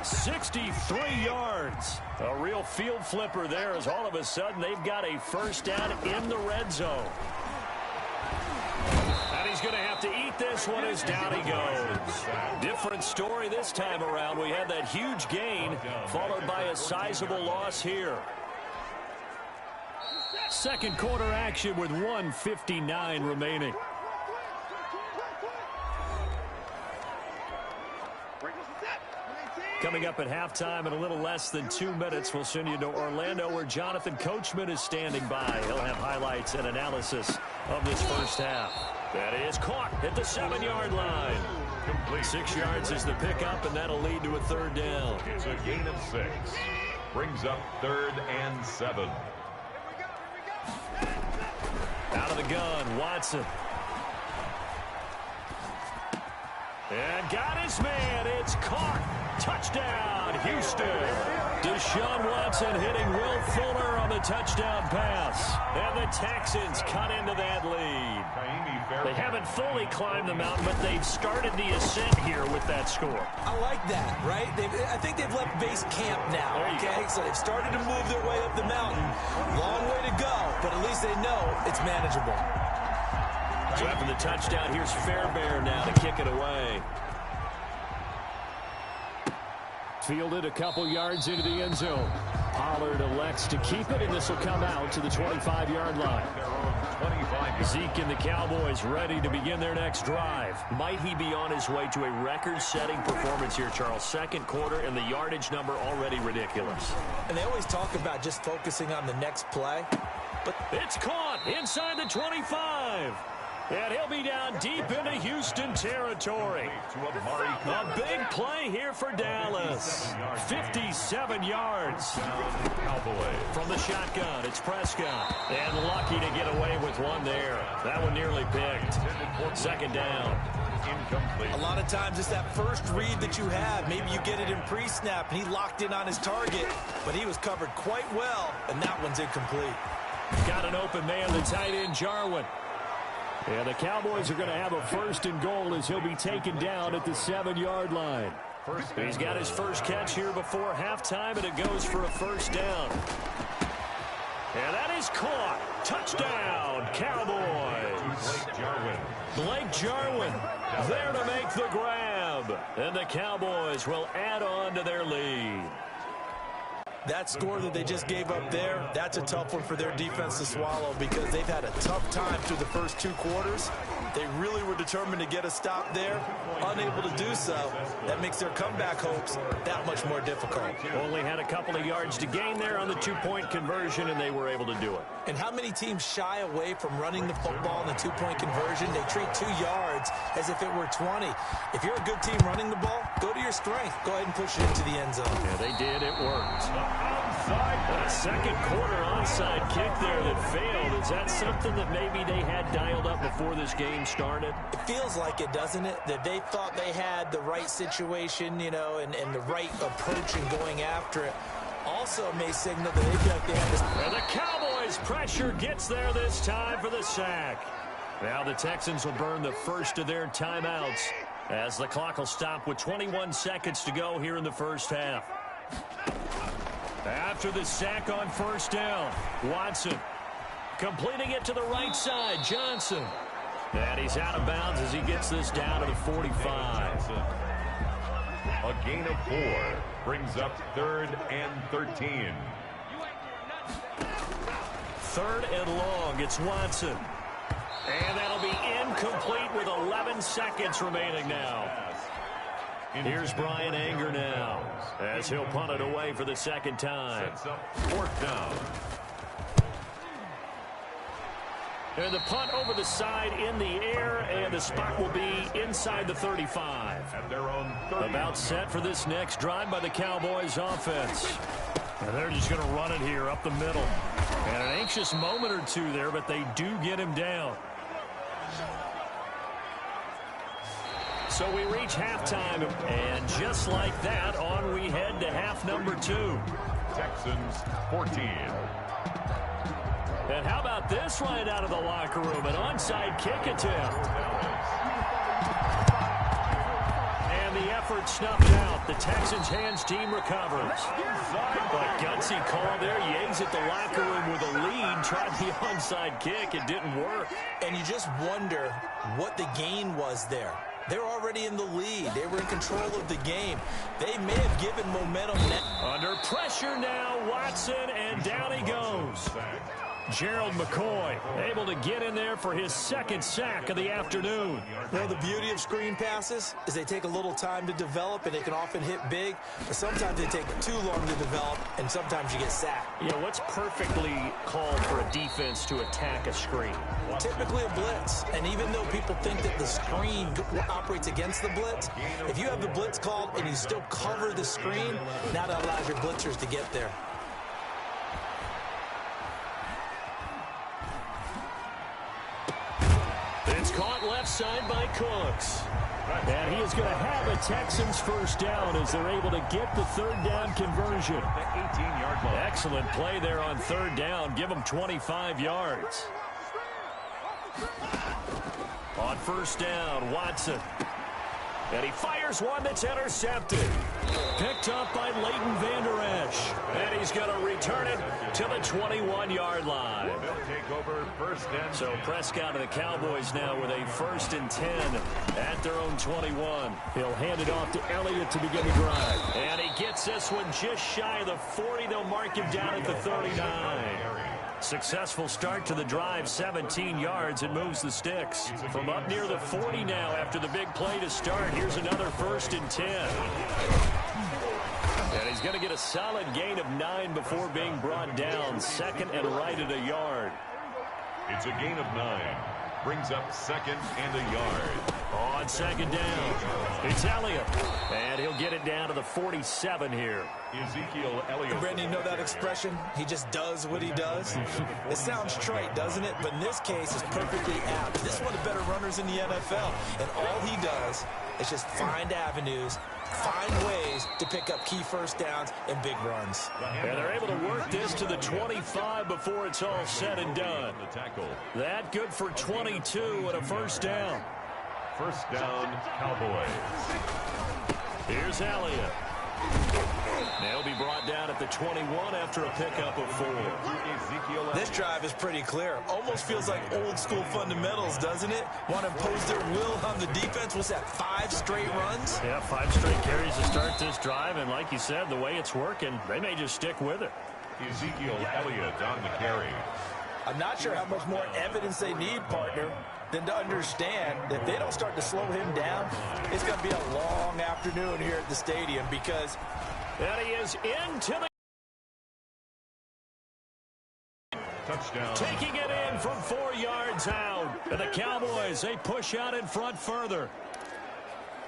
63 yards. A real field flipper there as all of a sudden they've got a first down in the red zone. And he's going to have to eat this one as down he goes. Different story this time around. We had that huge gain followed by a sizable loss here. Second quarter action with 1:59 remaining. Coming up at halftime in a little less than 2 minutes, we'll send you to Orlando where Jonathan Coachman is standing by. He'll have highlights and analysis of this first half. That is caught at the 7-yard line. Complete. 6 yards is the pickup, and that'll lead to a third down. It's a gain of 6. Brings up 3rd and 7. Out of the gun, Watson. And got his man. It's caught. Touchdown, Houston. Deshaun Watson hitting Will Fuller on the touchdown pass. And the Texans cut into that lead. They haven't fully climbed the mountain, but they've started the ascent here with that score. I like that, right? I think they've left base camp now, okay? So they've started to move their way up the mountain. Long way to go, but at least they know it's manageable. So after the touchdown, here's Fairbairn now to kick it away. Fielded a couple yards into the end zone. Pollard elects to keep it, and this will come out to the 25-yard line. Zeke and the Cowboys ready to begin their next drive. Might he be on his way to a record-setting performance here, Charles? Second quarter, and the yardage number already ridiculous. And they always talk about just focusing on the next play. But it's caught inside the 25. And he'll be down deep into Houston territory. A big play here for Dallas. 57 yards. From the shotgun, it's Prescott. And lucky to get away with one there. That one nearly picked. Second down. A lot of times it's that first read that you have. Maybe you get it in pre-snap, and he locked in on his target. But he was covered quite well, and that one's incomplete. Got an open man, the tight end, Jarwin. And the Cowboys are going to have a first and goal as he'll be taken down at the 7-yard line. He's got his first catch here before halftime, and it goes for a first down. And that is caught. Touchdown, Cowboys. Blake Jarwin there to make the grab. And the Cowboys will add on to their lead. That score that they just gave up there, that's a tough one for their defense to swallow because they've had a tough time through the first 2 quarters. They really were determined to get a stop there, unable to do so. That makes their comeback hopes that much more difficult. Only had a couple of yards to gain there on the 2-point conversion, and they were able to do it. And how many teams shy away from running the football in the 2-point conversion? They treat 2 yards as if it were 20. If you're a good team running the ball, go to your strength. Go ahead and push it into the end zone. Yeah, they did. It worked. A second quarter onside kick there that failed. Is that something that maybe they had dialed up before this game started? It feels like it, doesn't it? That they thought they had the right situation, you know, and the right approach in going after it. Also may signal that they feel like they had this. And the Cowboys pressure gets there this time for the sack. Now the Texans will burn the first of their timeouts as the clock will stop with 21 seconds to go here in the first half. After the sack on first down, Watson completing it to the right side, Johnson. And he's out of bounds as he gets this down to the 45. A gain of 4 brings up 3rd and 13. 3rd and long, it's Watson. And that'll be incomplete with 11 seconds remaining now. Here's Brian Anger now as he'll punt it away for the second time. 4th down. And the punt over the side in the air, and the spot will be inside the 35. At their own 30. About set for this next drive by the Cowboys offense. And they're just going to run it here up the middle. And an anxious moment or two there, but they do get him down. So we reach halftime, and just like that, on we head to half number 2. Texans 14. And how about this right out of the locker room? An onside kick attempt. And the effort snuffed out. The Texans' hands team recovers. A gutsy call there. You exit the locker room with a lead. Tried the onside kick. It didn't work. And you just wonder what the gain was there. They're already in the lead. They were in control of the game. They may have given momentum. Under pressure now, Watson, and down he goes. Gerald McCoy able to get in there for his second sack of the afternoon. You know, the beauty of screen passes is they take a little time to develop, and they can often hit big, but sometimes they take too long to develop, and sometimes you get sacked. Yeah, what's perfectly called for a defense to attack a screen? Typically a blitz, and even though people think that the screen operates against the blitz, if you have the blitz called and you still cover the screen, now that allows your blitzers to get there. It's caught left side by Cooks. And he is going to have a Texans first down as they're able to get the third down conversion. 18-yard line. Excellent play there on third down. Give them 25 yards. On first down, Watson. And he fires one that's intercepted. Picked up by Leighton Vander Esch. And he's going to return it to the 21-yard line. They'll take over first and 10. So Prescott and the Cowboys now with a 1st and 10 at their own 21. He'll hand it off to Elliott to begin the drive. And he gets this one just shy of the 40. They'll mark him down at the 39. Successful start to the drive, 17 yards, and moves the sticks. From up near the 40 now after the big play to start. Here's another 1st and 10. And he's going to get a solid gain of 9 before being brought down. 2nd and right at a yard. It's a gain of 9. Brings up 2nd and a yard. On 2nd down, it's Elliott. And he'll get it down to the 47 here. Ezekiel Elliott. Brandon, you know that expression? He just does what he does. It sounds trite, doesn't it? But in this case, it's perfectly apt. This is one of the better runners in the NFL. And all he does is just find avenues, find ways to pick up key first downs and big runs. And they're able to work this to the 25 before it's all said and done. That good for 22 and a first down. First down, Cowboys. Here's Elliott. They'll be brought down at the 21 after a pickup of 4. This drive is pretty clear. Almost feels like old school fundamentals, doesn't it? Want to impose their will on the defense. What's that, 5 straight runs? Yeah, 5 straight carries to start this drive. And like you said, the way it's working, they may just stick with it. Ezekiel Elliott on the carry. I'm not sure how much more evidence they need, partner, than to understand that if they don't start to slow him down, it's going to be a long afternoon here at the stadium because... And he is into the... Touchdown. Taking it in from 4 yards out. And the Cowboys, they push out in front further.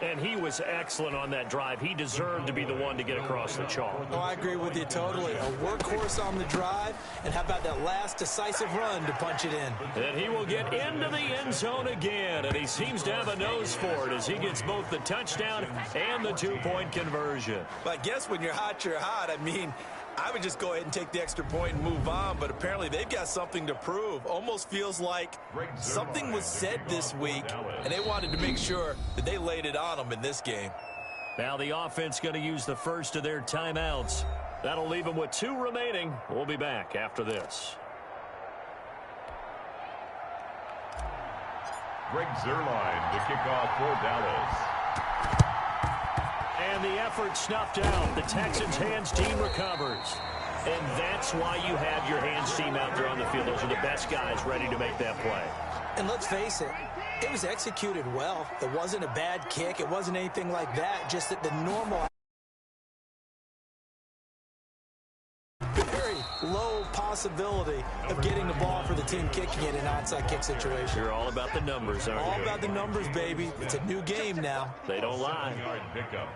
And he was excellent on that drive. He deserved to be the one to get across the chalk. Oh, I agree with you totally. A workhorse on the drive. And how about that last decisive run to punch it in? And he will get into the end zone again. And he seems to have a nose for it as he gets both the touchdown and the 2-point conversion. But I guess when you're hot, you're hot. I mean, I would just go ahead and take the extra point and move on, but apparently they've got something to prove. Almost feels like something was said this week, and they wanted to make sure that they laid it on them in this game. Now the offense going to use the first of their timeouts. That'll leave them with 2 remaining. We'll be back after this. Greg Zuerlein to kick off for Dallas. And the effort snuffed out. The Texans' hands team recovers. And that's why you have your hands team out there on the field. Those are the best guys ready to make that play. And let's face it, it was executed well. It wasn't a bad kick. It wasn't anything like that. Just that the normal, very low possibility of getting the ball for the team kicking it in an onside kick situation. You're all about the numbers, aren't you? All about the numbers, baby. It's a new game now. They don't lie. Pickup.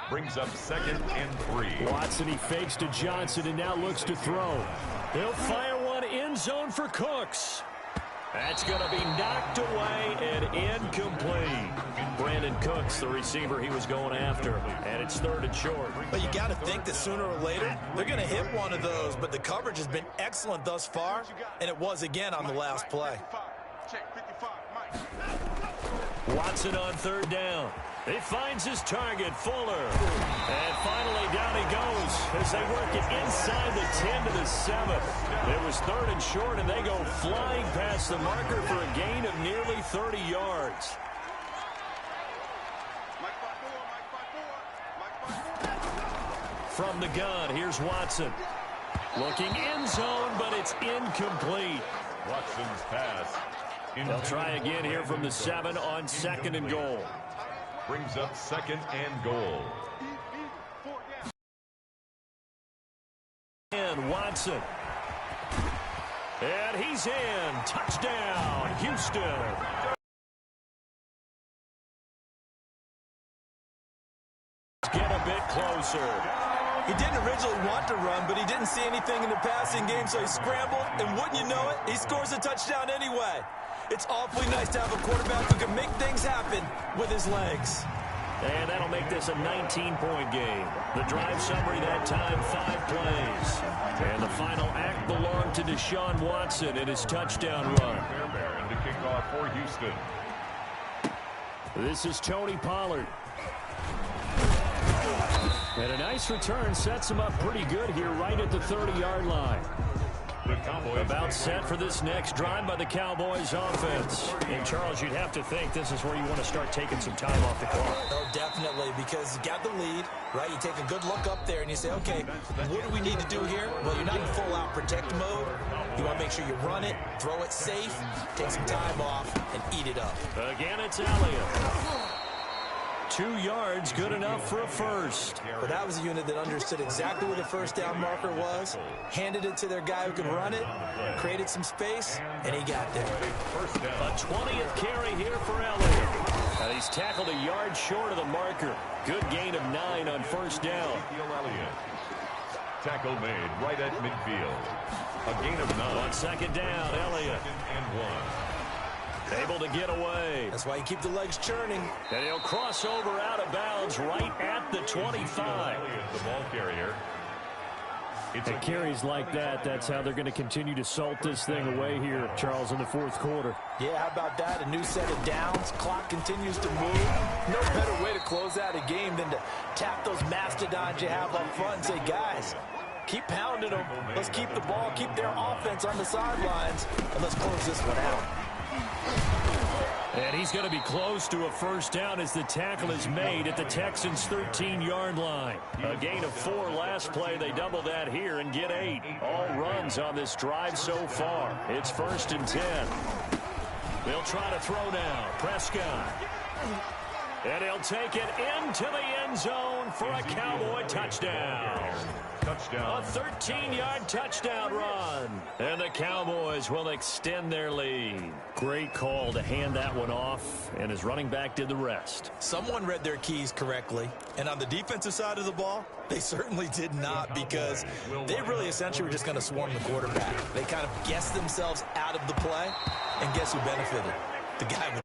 Brings up 2nd and 3. Watson, he fakes to Johnson and now looks to throw. He'll fire one end zone for Cooks. That's going to be knocked away and incomplete. Brandon Cooks, the receiver he was going after, and it's 3rd and short. But you got to think that sooner or later, they're going to hit one of those, but the coverage has been excellent thus far, and it was again on the last play. Watson on 3rd down. He finds his target, Fuller. And finally down he goes as they work it inside the 10 to the 7. It was 3rd and short, and they go flying past the marker for a gain of nearly 30 yards. From the gun, here's Watson. Looking end zone, but it's incomplete. Watson's pass. They'll try again here from the 7 on 2nd and goal. Brings up 2nd and goal. And Watson. And he's in. Touchdown, Houston. Get a bit closer. He didn't originally want to run, but he didn't see anything in the passing game, so he scrambled, and wouldn't you know it, he scores a touchdown anyway. It's awfully nice to have a quarterback who can make things happen with his legs. And that'll make this a 19-point game. The drive summary that time, 5 plays. And the final act belonged to Deshaun Watson in his touchdown run. And to kick off for Houston. This is Tony Pollard. And a nice return sets him up pretty good here right at the 30-yard line. The Cowboys about set for this next drive by the Cowboys offense. And Charles, you'd have to think this is where you want to start taking some time off the clock. Oh, definitely, because you got the lead, right? You take a good look up there and you say, okay, what do we need to do here? Well, you're not in full-out protect mode. You want to make sure you run it, throw it safe, take some time off, and eat it up. Again, it's Elliott. 2 yards, good enough for a first. But that was a unit that understood exactly where the first down marker was, handed it to their guy who could run it, created some space, and he got there. A 20th carry here for Elliott. And he's tackled a yard short of the marker. Good gain of 9 on first down. Tackle made right at midfield. A gain of 9. On second down, Elliott. And 1. Able to get away. That's why you keep the legs churning. And he'll cross over out of bounds right at the 25. The ball carrier. And carries like that, that's how they're going to continue to salt this thing away here, Charles, in the 4th quarter. Yeah, how about that? A new set of downs. Clock continues to move. No better way to close out a game than to tap those mastodons you have up front and say, guys, keep pounding them. Let's keep the ball, keep their offense on the sidelines, and let's close this one out. And he's going to be close to a first down as the tackle is made at the Texans' 13-yard line. A gain of 4 last play. They double that here and get 8. All runs on this drive so far. It's 1st and 10. They'll try to throw now. Prescott. And he'll take it into the end zone for a Cowboy touchdown. Touchdown. A 13-yard touchdown run. And the Cowboys will extend their lead. Great call to hand that one off, and his running back did the rest. Someone read their keys correctly, and on the defensive side of the ball, they certainly did not, because they really essentially were just going to swarm the quarterback. They kind of guessed themselves out of the play, and guess who benefited? The guy with